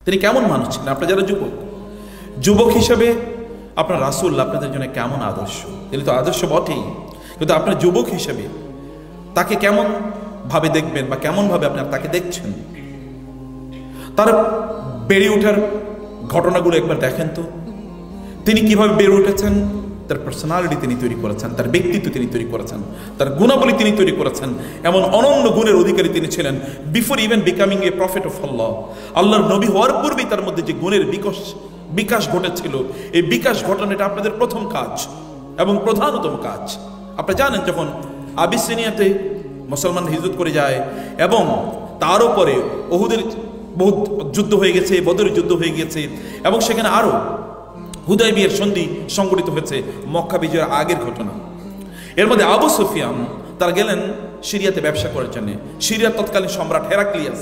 তিনি কেমন মানুষ ছিলেন? আপনারা যারা যুবক হিসেবে আপনার রাসূল আপনাদের জন্য কেমন আদর্শ? তিনি তো আদর্শ বটেই, কিন্তু আপনার যুবক হিসেবে তাকে কেমন ভাবে দেখবেন বা কেমন ভাবে আপনার তাকে দেখছেন? তার বেড়ে ওঠার ঘটনাগুলো একবার দেখেন তো। তিনি কিভাবে বেড়ে উঠেছেন, তার পার্সোনালিটি তিনি তৈরি করেছেন, তার ব্যক্তিত্ব তিনি তৈরি করেছেন, তার গুণাবলী তিনি তৈরি করেছেন। এমন অনন্য গুণের অধিকারী তিনি ছিলেন before even becoming a prophet of Allah. আল্লাহর নবী হওয়ার পূর্বেই তার মধ্যে যে গুণের বিকাশ ঘটেছিল, এই বিকাশ ঘটানো এটা আপনাদের প্রথম কাজ এবং প্রধানতম কাজ। আপনারা জানেন যখন আবিসিনিয়াতে মুসলমান হিজরত করে যায় এবং তার উপরে উহুদের বহুত যুদ্ধ হয়ে গেছে, বদরের যুদ্ধ হয়ে গেছে এবং সেখানে আরো হুদায়বিয়ার সন্ধি সংগঠিত হয়েছে, মক্কা বিজয়ের আগের ঘটনা। এর মধ্যে আবু সুফিয়ান তারা গেলেন সিরিয়াতে ব্যবসা করার জন্য। সিরিয়ার তৎকালীন সম্রাট হেরাক্লিয়াস,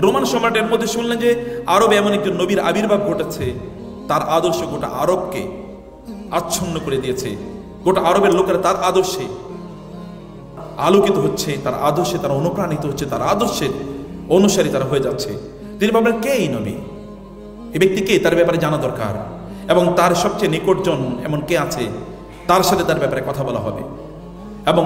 রোমান সম্রাটের মধ্যে শুনলেন যে আরবে এমন একজন নবীর আবির্ভাব ঘটেছে, তার আদর্শ গোটা আরবকে আচ্ছন্ন করে দিয়েছে। গোটা আরবের লোকেরা তার আদর্শে আলোকিত হচ্ছে, তার আদর্শে তারা অনুপ্রাণিত হচ্ছে, তার আদর্শের অনুসারী তারা হয়ে যাচ্ছে। তিনি ভাবলেন কে এই নবী, এই ব্যক্তি কে, তার ব্যাপারে জানা দরকার এবং তার সবচেয়ে নিকটজন এমন কে আছে তার সাথে তার ব্যাপারে কথা বলা হবে। এবং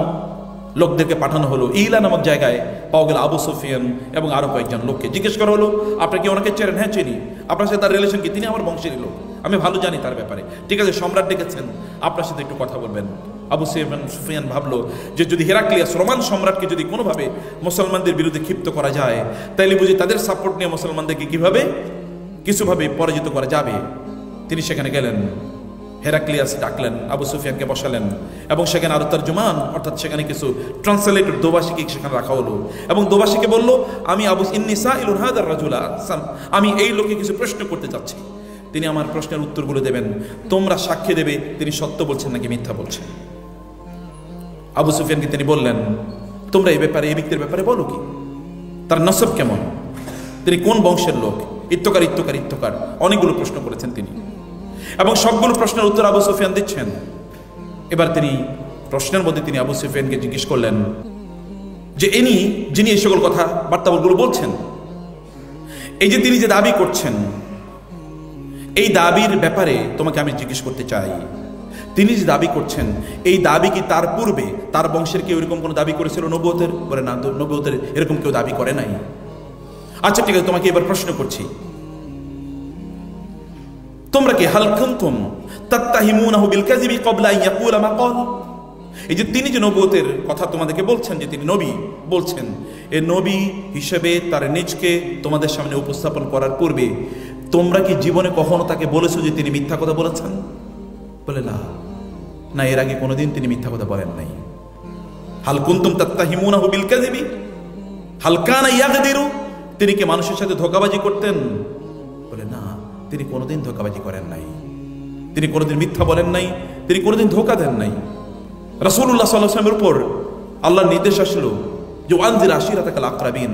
লোকদেরকে পাঠানো হলো। ইলা নামক জায়গায় পাওয়া গেল আবু সুফিয়ান এবং আরো কয়েকজন লোককে। জিজ্ঞেস করা হলো আপনি কি ওনাকে চেনেন? হ্যাঁ চিনি। আপনার সাথে তার রিলেশন কি? তিনি আমার বংশেরই লোক, আমি ভালো জানি তার ব্যাপারে। ঠিক আছে, সম্রাট ডেকেছেন, আপনার সাথে একটু কথা বলবেন। আবু সুফিয়ান ভাবলো যে যদি হেরাক্লিয়াস রোমান সম্রাটকে যদি কোনোভাবে মুসলমানদের বিরুদ্ধে ক্ষিপ্ত করা যায়, তাইলে বুঝি তাদের সাপোর্ট নিয়ে মুসলমানদেরকে কিভাবে কিছুভাবে পরাজিত করা যাবে। তিনি সেখানে গেলেন, হেরাক্লিয়াস ডাকলেন, আবু সুফিয়ানকে বসালেন এবং সেখানে আরো তর্জমান অর্থাৎ সেখানে কিছু ট্রান্সলেটর দোভাষীকে সেখানে রাখা হলো এবং দোভাষীকে বলল আমি আমি এই লোকে কিছু প্রশ্ন করতে চাচ্ছি, তিনি আমার প্রশ্নের উত্তরগুলো দেবেন, তোমরা সাক্ষী দেবে তিনি সত্য বলছেন নাকি মিথ্যা বলছেন। আবু সুফিয়ানকে তিনি বললেন তোমরা এই ব্যাপারে, এই ব্যক্তির ব্যাপারে বলো কি, তার নসব কেমন, তিনি কোন বংশের লোক, ইত্তকার অনেকগুলো প্রশ্ন করেছেন তিনি এবং সবগুলো প্রশ্নের উত্তর আবু সুফিয়ান দিচ্ছেন। এবার তিনি প্রশ্নের মধ্যে তিনি আবু সুফিয়ানকে জিজ্ঞেস করলেন যে যিনি এই সকল কথা বার্তাগুলো বলছেন, এই যে তিনি যে দাবি করছেন, এই দাবির ব্যাপারে তোমাকে আমি জিজ্ঞেস করতে চাই, তিনি যে দাবি করছেন এই দাবি কি তার পূর্বে তার বংশের কেউ এরকম কোনো দাবি করেছিল নবুয়তের? বলে না, নবুয়তের এরকম কেউ দাবি করে নাই। আচ্ছা ঠিক আছে, তোমাকে এবার প্রশ্ন করছি, তোমরা কি হাল কুনতুম তাত্তাহিমুনাহু বিল কাযিবি ক্বাবলা আন ইয়াকুলা মা ক্বাল? এই যে তিনি যে নবুয়তের কথা তোমাদেরকে বলছেন, যে তিনি নবী বলছেন, এই নবী হিসেবে তার নিজকে তোমাদের সামনে উপস্থাপন করার পূর্বে তোমরা কি জীবনে কখনো তাকে বলেছো যে তিনি মিথ্যা কথা বলেছেন? বলে না, এর আগে কোনোদিন তিনি মিথ্যা কথা বলেন নাই। হাল কুনতুম তাত্তাহিমুনাহু বিল কাযিবি হাল কানা ইয়াগদিরু, তিনি কি মানুষের সাথে ধোঁকাবাজি করতেন? বলে না, তিনি কোনোদিন ধোঁকাবাজি করেন নাই, তিনি কোনোদিন মিথ্যা বলেন নাই, তিনি কোনোদিন ধোঁকা দেন নাই। রাসূলুল্লাহ সাল্লাল্লাহু আলাইহি ওয়াসাল্লামের উপর আল্লাহর নির্দেশ আসলো যে ওয়ানজির আশিরাতাকাল আকরাবিন,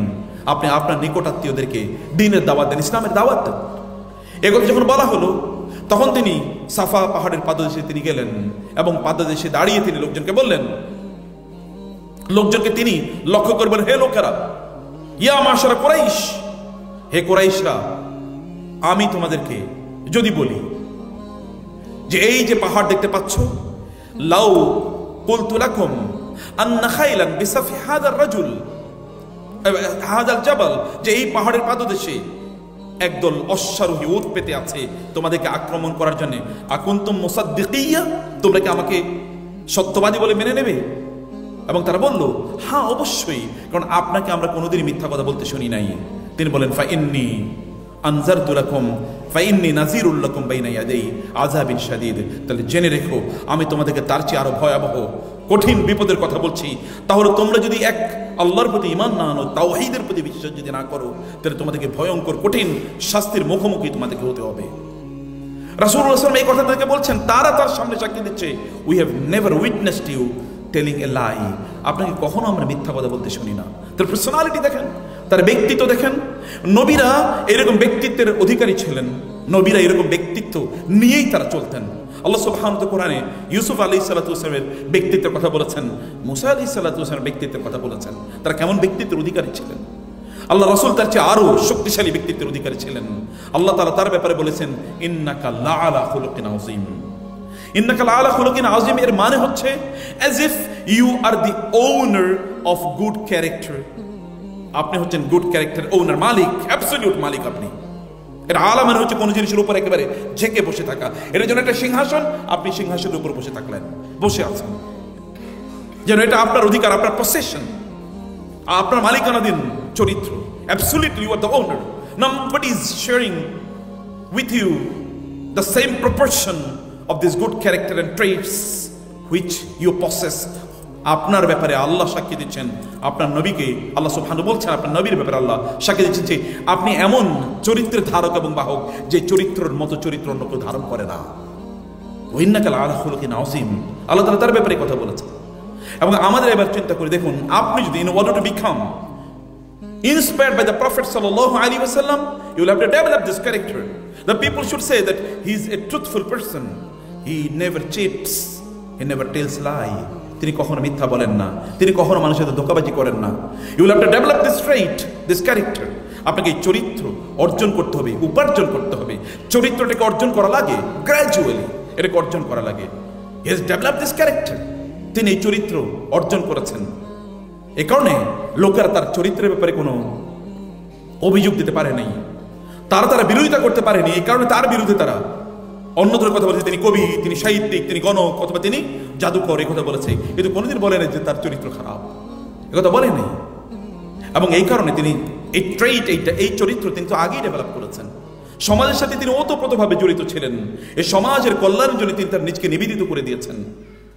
আপনি আপনার নিকটাত্মীয়দেরকে দ্বীনের দাওয়াত দেন, ইসলামের দাওয়াত দেন। এগুলো যখন বলা হলো তখন তিনি সাফা পাহাড়ের পাদদেশে তিনি গেলেন এবং পাদদেশে দাঁড়িয়ে তিনি লোকজনকে বললেন, লোকজনকে তিনি লক্ষ্য করবেন, হে লোকেরা, ইয়া মাশারা কুরাইশ, হে কুরাইশরা, আমি তোমাদেরকে যদি বলি যে এই যে পাহাড় দেখতে পাচ্ছ, লাউ কুলতু লাকুম আন্না খাইলান বিসাফি হাদার রাজুল হাদাল জাবাল, যে এই পাহাড়ের পাদদেশে একদল অশ্বারোহী উট পেতে আছে তোমাদেরকে আক্রমণ করার জন্য, আকুনতুম মুসাদ্দিকিয়া, তোমরা কি আমাকে সত্যবাদী বলে মেনে নেবে? এবং তারা বলল হ্যাঁ অবশ্যই, কারণ আপনাকে আমরা কোনোদিনই মিথ্যা কথা বলতে শুনি নাই। তিনি বলেন ফাইন্নী আনজারতু লাকুম ফাইন্নী নাযীরুল লাকুম বাইনা ইয়াদাই আযাবিন শাদীদ, তাহলে জেনে রেখো আমি তোমাদেরকে তার চেয়ে আরো ভয়াবহ কঠিন বিপদের কথা বলছি। তাহলে তোমরা যদি এক আল্লাহর প্রতি ঈমান না আনো, তাওহীদের প্রতি বিশ্বাস যদি না করো, তাহলে তোমাদেরকে ভয়ঙ্কর কঠিন শাস্তির মুখোমুখি তোমাদেরকে হতে হবে। রাসূলুল্লাহ সাল্লাল্লাহু আলাইহি ওয়াসাল্লাম এই কথা তাদেরকে বলছেন, তারা তার সামনে সাক্ষী দিচ্ছে, we have never witnessed you telling a lie, আপনাকে কখনো আমরা মিথ্যা কথা বলতে শুনি না। তার পার্সোনালিটি দেখেন, তার ব্যক্তিত্ব দেখেন। নবীরা এরকম ব্যক্তিত্বের অধিকারী ছিলেন, নবীরা এরকম ব্যক্তিত্ব নিয়েই তারা চলতেন। আল্লাহ সুবহানাহু ওয়া তাআলা কোরআনে ইউসুফ আলাইহিস সালাতু ওয়াস সালামের ব্যক্তিত্বের কথা বলেছেন, মুসা আলাইহিস সালাতু ওয়াস সালামের ব্যক্তিত্বের কথা বলেছেন, তারা কেমন ব্যক্তিত্বের অধিকারী ছিলেন। আল্লাহ রাসূল তার চেয়ে আরো শক্তিশালী ব্যক্তিত্বের অধিকারী ছিলেন। আল্লাহ তাআলা তার ব্যাপারে বলেছেন ইন্নাকা লাআলা খুলুকিন আযীম। ইন্নাকা লাআলা খুলুকিন আযীম এর মানে হচ্ছে as if you are the owner of good character। আপনি হচ্ছেন গুড ক্যারেক্টার ওনার, মালিক, অ্যাবসলিউট মালিক আপনি। এটা আলা মানে হচ্ছে কোনো জিনিসের উপর একেবারে ঝেঁকে বসে থাকা। এর জন্য একটা সিংহাসন, আপনি সিংহাসনের উপর বসে থাকলেন, বসে আছেন, যেন এটা আপনার অধিকার, আপনার পসেশন, আপনার মালিকানাধীন চরিত্র। Absolutely you are the owner. Nobody is sharing with you the same proportion of this good character and traits which you possess। আপনার ব্যাপারে আল্লাহ সাক্ষী দিচ্ছেন, আপনার নবীকে আল্লাহ সুবহানাহু বলছেন, আপনার নবীর ব্যাপারে আল্লাহ সাক্ষী দিচ্ছেন যে আপনি এমন চরিত্রের ধারক এবং বাহক যে চরিত্রের মতো চরিত্র অন্য কেউ ধারণ করে না। ইন্নাকা লাআলা খুলুকিন আযীম, আল্লাহ তাআলা তার ব্যাপারে কথা বলেছেন। এবং আমাদের এবার চিন্তা করে দেখুন, আপনি যদি in order to become inspired by the Prophet sallallahu alaihi wasallam, you will have to develop this character. The people should say that he is a truthful person, he never cheats, he never tells lie, তিনি কখনো মিথ্যা বলেন না, তিনি কখনো মানুষের সাথে ধোঁকাবাজি করেন না। You will have to develop this trait, this character। আপনাকে এই চরিত্র অর্জন করতে হবে, উপার্জন করতে হবে। চরিত্রটাকে অর্জন করা লাগে গ্র্যাজুয়ালি, এটাকে অর্জন করা লাগে। He has developed this character, তিনি এই চরিত্র অর্জন করেছেন। এ কারণে লোকেরা তার চরিত্রের ব্যাপারে কোনো অভিযোগ দিতে পারে নাই, তারা বিরোধিতা করতে পারেনি। এই কারণে তার বিরুদ্ধে তারা অন্যদের কথা বলেছে, তিনি কবি, তিনি সাহিত্যিক, তিনি গণক, অথবা তিনি জাদুকর, এই কথা বলেছে। কিন্তু কোনোদিন বলে নাই যে তার চরিত্র খারাপ, এ কথা বলে নাই। এবং এই কারণে তিনি এই ট্রেইট, এই চরিত্র তিনি তো আগেই ডেভেলপ করেছেন। সমাজের সাথে তিনি ওতপ্রোতভাবে জড়িত ছিলেন। এই সমাজের কল্যাণের জন্য তিনি তার নিজকে নিবেদিত করে দিয়েছেন।